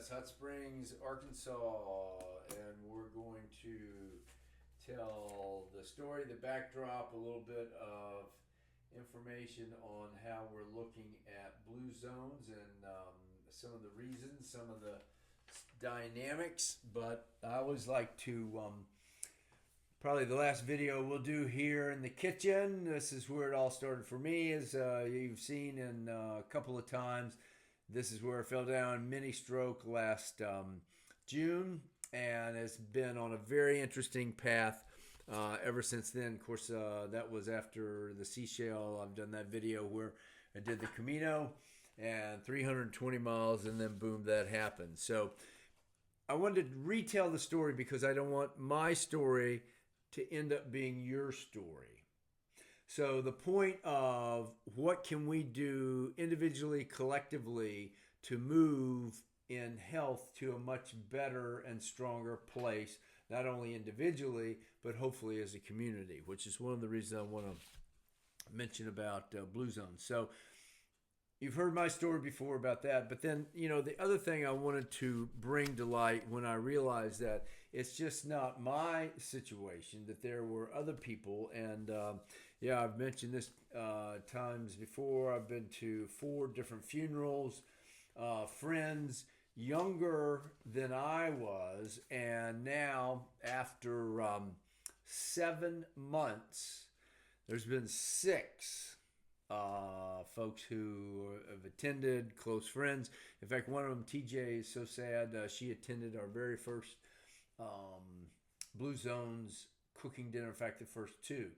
Yes, Hot Springs, Arkansas, and we're going to tell the story, the backdrop, a little bit of information on how we're looking at blue zones and some of the reasons, some of the dynamics. But I always like to probably the last video we'll do here in the kitchen. This is where it all started for me, as you've seen in a couple of times. This is where I fell down mini stroke last June, and it's been on a very interesting path ever since then. Of course, that was after the seashell. I've done that video where I did the Camino and 320 miles, and then boom, that happened. So I wanted to retell the story because I don't want my story to end up being your story. So the point of what can we do individually, collectively to move in health to a much better and stronger place, not only individually, but hopefully as a community, which is one of the reasons I want to mention about Blue Zone. So you've heard my story before about that, but then, the other thing I wanted to bring to light when I realized that it's just not my situation, that there were other people. And I've mentioned this times before. I've been to 4 different funerals, friends younger than I was. And now after 7 months, there's been 6 folks who have attended, close friends. In fact, one of them, TJ, is so sad. She attended our very first Blue Zones cooking dinner. In fact, the first 2.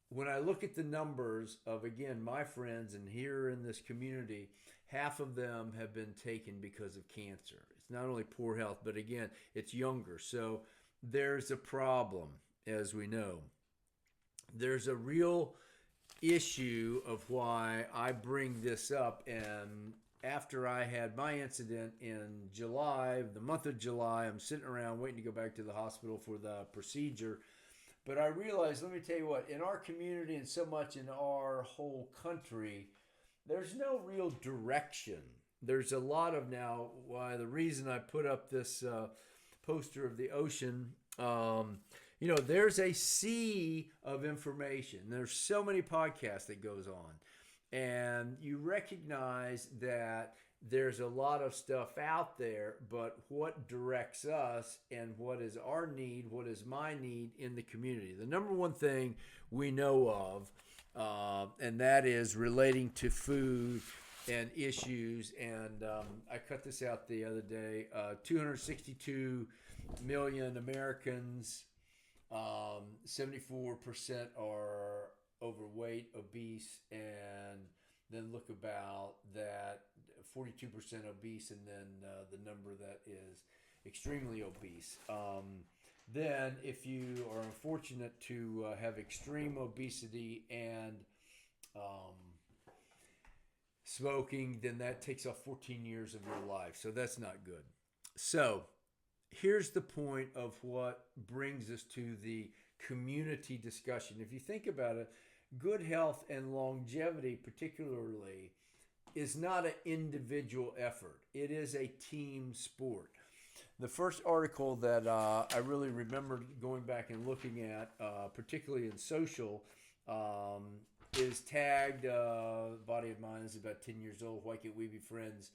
When I look at the numbers of, again, my friends and here in this community, half of them have been taken because of cancer. It's not only poor health, but again, it's younger. So there's a problem, as we know. There's a real issue of why I bring this up. And after I had my incident in July, the month of July, I'm sitting around waiting to go back to the hospital for the procedure. But I realized, let me tell you what, in our community and so much in our whole country, there's no real direction. There's a lot of now, why the reason I put up this poster of the ocean, there's a sea of information. There's so many podcasts that goes on. And you recognize that there's a lot of stuff out there, but what directs us and what is our need, what is my need in the community? The number one thing we know of, and that is relating to food and issues. And I cut this out the other day. 262 million Americans, 74% are overweight, obese, and then look about that 42% obese, and then the number that is extremely obese. Then if you are unfortunate to have extreme obesity and smoking, then that takes off 14 years of your life. So that's not good. So here's the point of what brings us to the community discussion. If you think about it, good health and longevity particularly is not an individual effort. It is a team sport. The first article that I really remember going back and looking at, particularly in social, is tagged, Body of Mine is about 10 years old, Why Can't We Be Friends?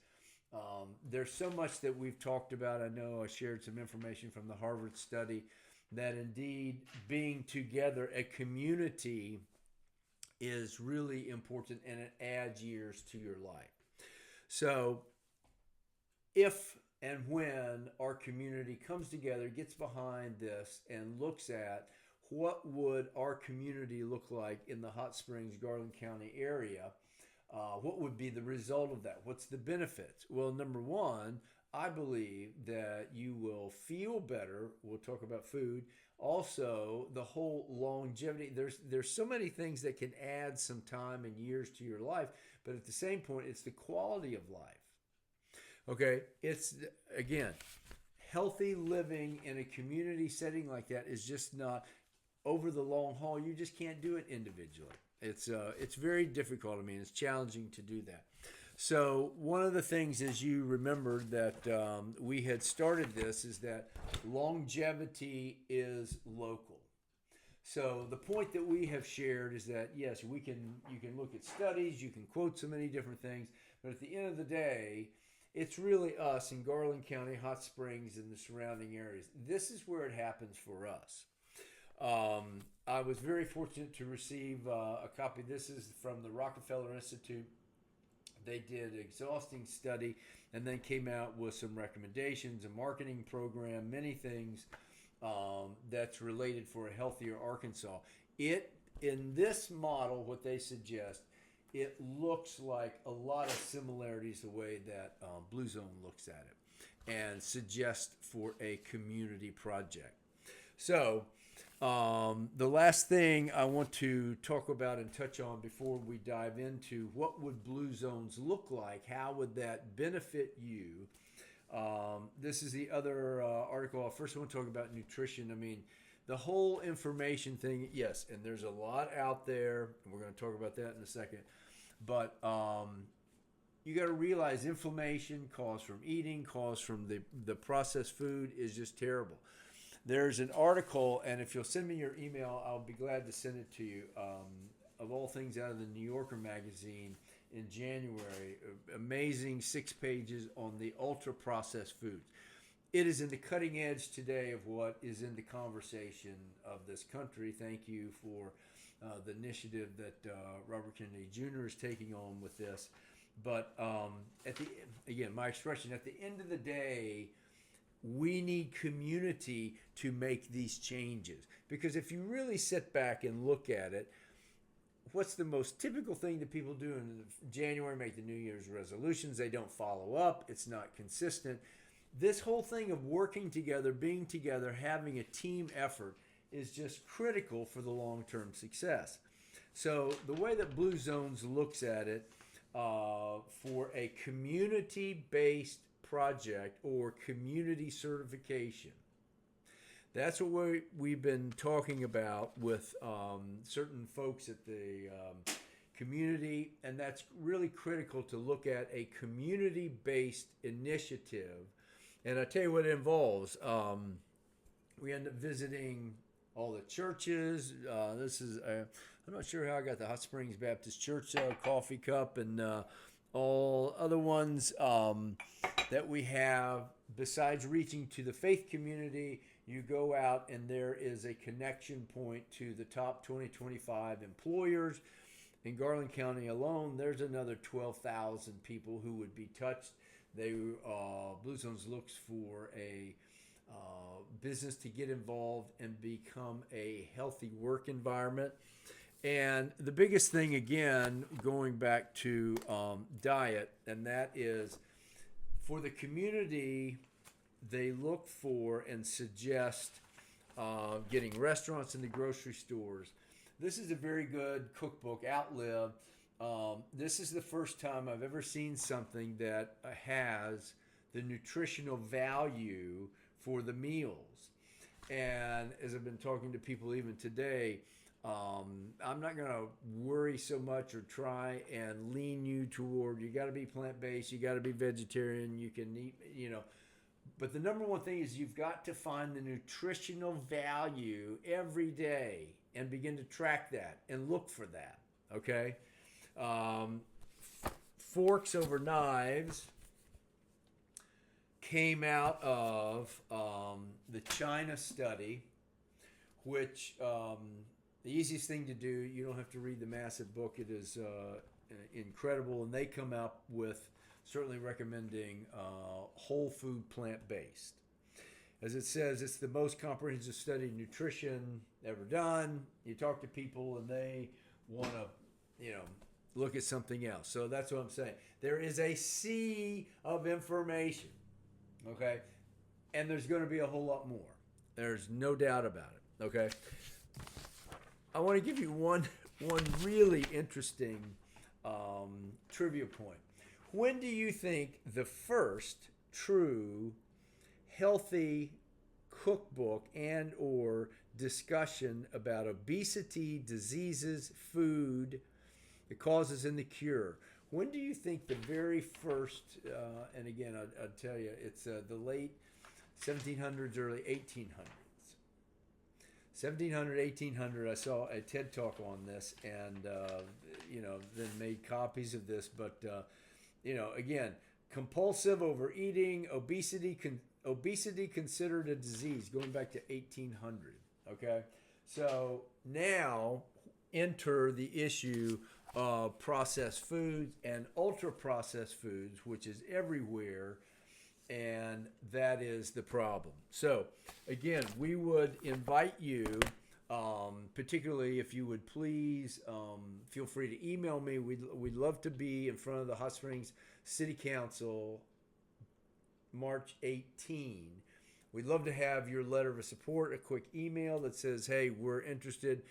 There's so much that we've talked about. I know I shared some information from the Harvard study that indeed being together, a community, is really important, and it adds years to your life. So if and when our community comes together, gets behind this, and looks at what would our community look like in the Hot Springs, Garland County area, what would be the result of that? What's the benefits? Well, number one, I believe that you will feel better. We'll talk about food. Also, the whole longevity. There's so many things that can add some time and years to your life, but at the same point, it's the quality of life. Okay, it's, again, healthy living in a community setting like that is just not, over the long haul, you just can't do it individually. It's very difficult. I mean, it's challenging to do that. So one of the things, as you remember, that we had started this is that longevity is local. So the point that we have shared is that yes, you can look at studies, you can quote so many different things, but at the end of the day, it's really us in Garland County, Hot Springs, and the surrounding areas. This is where it happens for us. I was very fortunate to receive a copy. This is from the Rockefeller Institute. They did an exhausting study and then came out with some recommendations, a marketing program, many things that's related for a healthier Arkansas. It in this model, what they suggest, it looks like a lot of similarities the way that Blue Zone looks at it and suggests for a community project. So the last thing I want to talk about and touch on before we dive into what would Blue Zones look like, how would that benefit you? This is the other article. First, I want to talk about nutrition. I mean, the whole information thing, yes, and there's a lot out there, and we're going to talk about that in a second. But you got to realize inflammation caused from eating, caused from the processed food is just terrible. There's an article, and if you'll send me your email, I'll be glad to send it to you, of all things out of the New Yorker magazine in January. Amazing 6 pages on the ultra-processed foods. It is in the cutting edge today of what is in the conversation of this country. Thank you for the initiative that Robert Kennedy Jr. is taking on with this. But my expression, at the end of the day, we need community to make these changes. Because if you really sit back and look at it, what's the most typical thing that people do in January? Make the New Year's resolutions. They don't follow up. It's not consistent. This whole thing of working together, being together, having a team effort is just critical for the long-term success. So the way that Blue Zones looks at it, for a community-based project or community certification, that's what we've been talking about with certain folks at the community, and that's really critical to look at a community-based initiative. And I tell you what it involves. We end up visiting all the churches. I'm not sure how I got the Hot Springs Baptist Church coffee cup and all other ones that we have. Besides reaching to the faith community, you go out and there is a connection point to the top 2025 employers. In Garland County alone, there's another 12,000 people who would be touched. Blue Zones looks for a business to get involved and become a healthy work environment. And the biggest thing, again, going back to diet, and that is for the community, they look for and suggest getting restaurants in the grocery stores. This is a very good cookbook, Outlive. This is the first time I've ever seen something that has the nutritional value for the meals. And as I've been talking to people even today, I'm not going to worry so much or try and lean you toward, you got to be plant-based, you got to be vegetarian, you can eat, But the number one thing is you've got to find the nutritional value every day and begin to track that and look for that, okay? Forks Over Knives came out of the China study, which the easiest thing to do, you don't have to read the massive book. It is incredible, and they come out with certainly recommending whole food plant-based. As it says, it's the most comprehensive study of nutrition ever done. You talk to people and they want to, look at something else. So that's what I'm saying. There is a sea of information, okay? And there's going to be a whole lot more. There's no doubt about it, okay? I want to give you one really interesting trivia point. When do you think the first true healthy cookbook and or discussion about obesity, diseases, food, the causes and the cure, when do you think the very first, and again, I'll tell you, it's the late 1700s, early 1800s. 1700, 1800, I saw a TED Talk on this, and, then made copies of this. But, again, compulsive overeating, obesity considered a disease, going back to 1800. Okay? So now enter the issue of processed foods and ultra-processed foods, which is everywhere, and that is the problem. So, again, we would invite you, particularly if you would please feel free to email me. We'd love to be in front of the Hot Springs City Council March 18. We'd love to have your letter of support, a quick email that says, hey, we're interested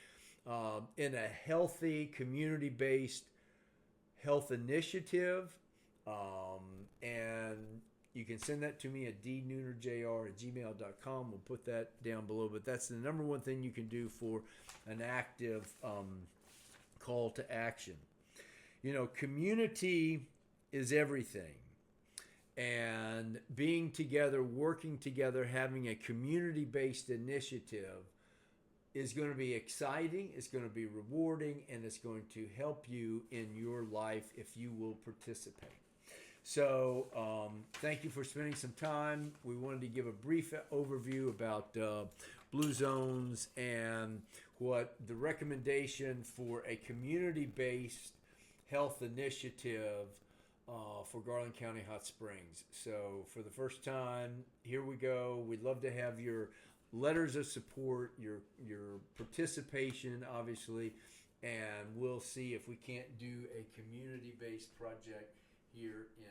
in a healthy, community-based health initiative. And you can send that to me at dnoonerjr@gmail.com. We'll put that down below. But that's the number one thing you can do for an active call to action. Community is everything. And being together, working together, having a community-based initiative is going to be exciting, it's going to be rewarding, and it's going to help you in your life if you will participate. So thank you for spending some time. We wanted to give a brief overview about Blue Zones and what the recommendation for a community-based health initiative for Garland County Hot Springs. So for the first time, here we go. We'd love to have your letters of support, your participation, obviously, and we'll see if we can't do a community-based project here in